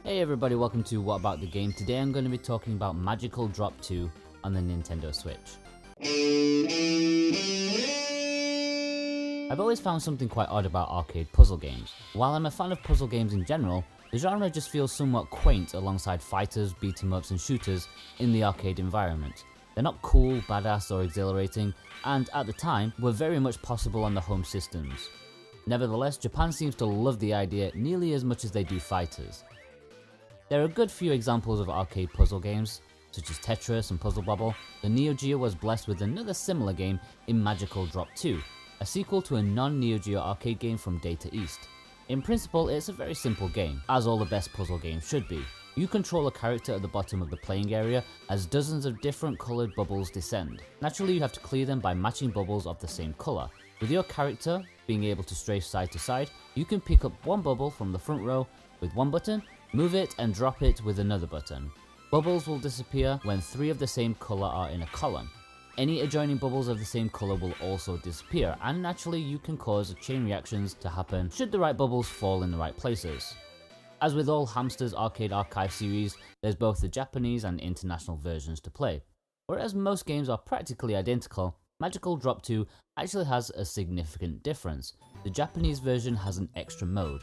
Hey everybody, welcome to What About the Game. Today I'm going to be talking about Magical Drop 2 on the Nintendo Switch. I've always found something quite odd about arcade puzzle games. While I'm a fan of puzzle games in general, the genre just feels somewhat quaint alongside fighters, beat-em-ups and shooters in the arcade environment. They're not cool, badass or exhilarating, and at the time were very much possible on the home systems. Nevertheless, Japan seems to love the idea nearly as much as they do fighters. There are a good few examples of arcade puzzle games, such as Tetris and Puzzle Bobble. The Neo Geo was blessed with another similar game in Magical Drop 2, a sequel to a non-Neo Geo arcade game from Data East. In principle, it's a very simple game, as all the best puzzle games should be. You control a character at the bottom of the playing area as dozens of different coloured bubbles descend. Naturally, you have to clear them by matching bubbles of the same colour. With your character being able to strafe side to side, you can pick up one bubble from the front row with one button, move it and drop it with another button. Bubbles will disappear when 3 of the same colour are in a column. Any adjoining bubbles of the same colour will also disappear, and naturally you can cause chain reactions to happen should the right bubbles fall in the right places. As with all Hamster's Arcade Archive series, there's both the Japanese and international versions to play. Whereas most games are practically identical, Magical Drop 2 actually has a significant difference. The Japanese version has an extra mode.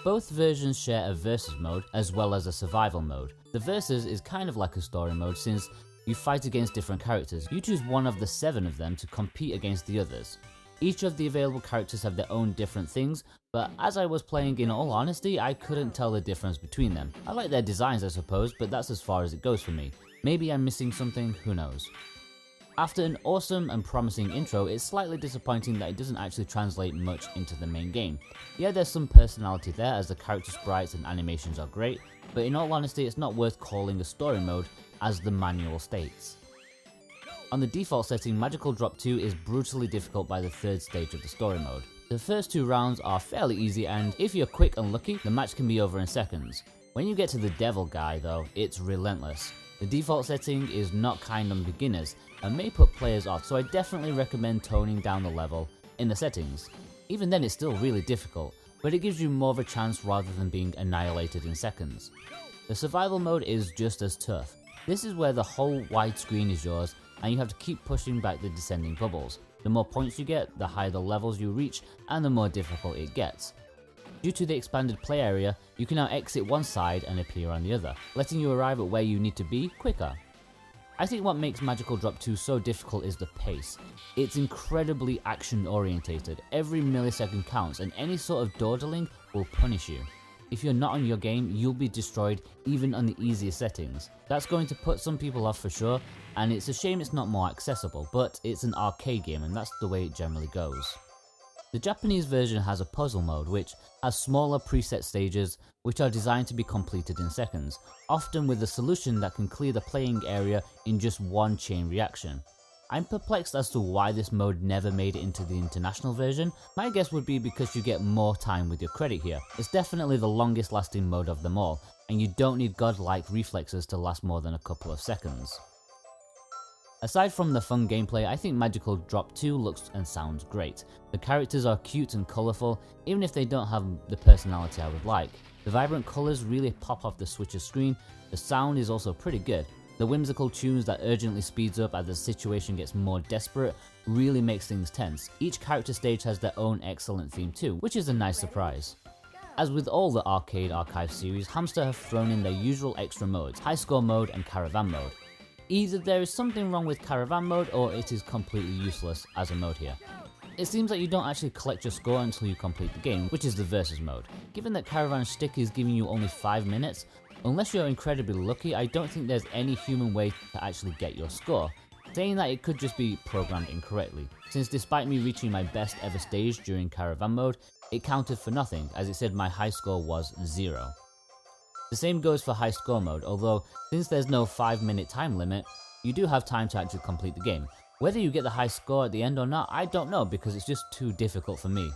Both versions share a versus mode as well as a survival mode. The versus is kind of like a story mode since you fight against different characters. You choose one of the 7 of them to compete against the others. Each of the available characters have their own different things, but as I was playing, in all honesty, I couldn't tell the difference between them. I like their designs I suppose, but that's as far as it goes for me. Maybe I'm missing something, who knows. After an awesome and promising intro, it's slightly disappointing that it doesn't actually translate much into the main game. Yeah, there's some personality there as the character sprites and animations are great, but in all honesty it's not worth calling a story mode as the manual states. On the default setting, Magical Drop 2 is brutally difficult by the 3rd stage of the story mode. The first 2 rounds are fairly easy and if you're quick and lucky, the match can be over in seconds. When you get to the devil guy though, it's relentless. The default setting is not kind on beginners and may put players off, so I definitely recommend toning down the level in the settings. Even then it's still really difficult, but it gives you more of a chance rather than being annihilated in seconds. The survival mode is just as tough. This is where the whole wide screen is yours and you have to keep pushing back the descending bubbles. The more points you get, the higher the levels you reach and the more difficult it gets. Due to the expanded play area, you can now exit one side and appear on the other, letting you arrive at where you need to be quicker. I think what makes Magical Drop 2 so difficult is the pace. It's incredibly action orientated, every millisecond counts and any sort of dawdling will punish you. If you're not on your game, you'll be destroyed even on the easiest settings. That's going to put some people off for sure, and it's a shame it's not more accessible, but it's an arcade game and that's the way it generally goes. The Japanese version has a puzzle mode which has smaller preset stages which are designed to be completed in seconds, often with a solution that can clear the playing area in just one chain reaction. I'm perplexed as to why this mode never made it into the international version. My guess would be because you get more time with your credit here. It's definitely the longest lasting mode of them all, and you don't need godlike reflexes to last more than a couple of seconds. Aside from the fun gameplay, I think Magical Drop 2 looks and sounds great. The characters are cute and colourful, even if they don't have the personality I would like. The vibrant colours really pop off the Switch's screen, the sound is also pretty good. The whimsical tunes that urgently speeds up as the situation gets more desperate really makes things tense. Each character stage has their own excellent theme too, which is a nice surprise. As with all the Arcade Archive series, Hamster have thrown in their usual extra modes, High Score mode and Caravan mode. Either there is something wrong with Caravan mode or it is completely useless as a mode here. It seems like you don't actually collect your score until you complete the game, which is the versus mode. Given that Caravan's shtick is giving you only 5 minutes, unless you're incredibly lucky, I don't think there's any human way to actually get your score. Saying that, it could just be programmed incorrectly, since despite me reaching my best ever stage during Caravan mode, it counted for nothing as it said my high score was 0. The same goes for High Score mode, although since there's no 5-minute time limit, you do have time to actually complete the game. Whether you get the high score at the end or not, I don't know because it's just too difficult for me.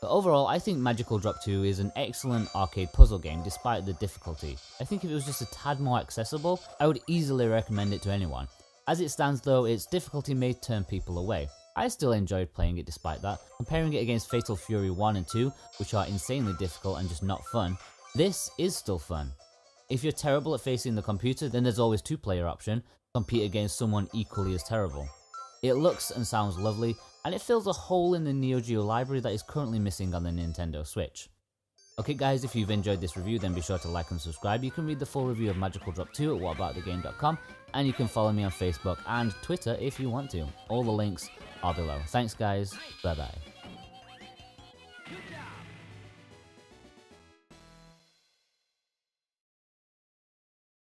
But overall, I think Magical Drop 2 is an excellent arcade puzzle game despite the difficulty. I think if it was just a tad more accessible, I would easily recommend it to anyone. As it stands though, its difficulty may turn people away. I still enjoyed playing it despite that. Comparing it against Fatal Fury 1 and 2, which are insanely difficult and just not fun, this is still fun. If you're terrible at facing the computer, then there's always two-player option, compete against someone equally as terrible. It looks and sounds lovely, and it fills a hole in the Neo Geo library that is currently missing on the Nintendo Switch. Okay guys, if you've enjoyed this review, then be sure to like and subscribe. You can read the full review of Magical Drop 2 at whataboutthegame.com, and you can follow me on Facebook and Twitter if you want to. All the links are below. Thanks guys, bye bye.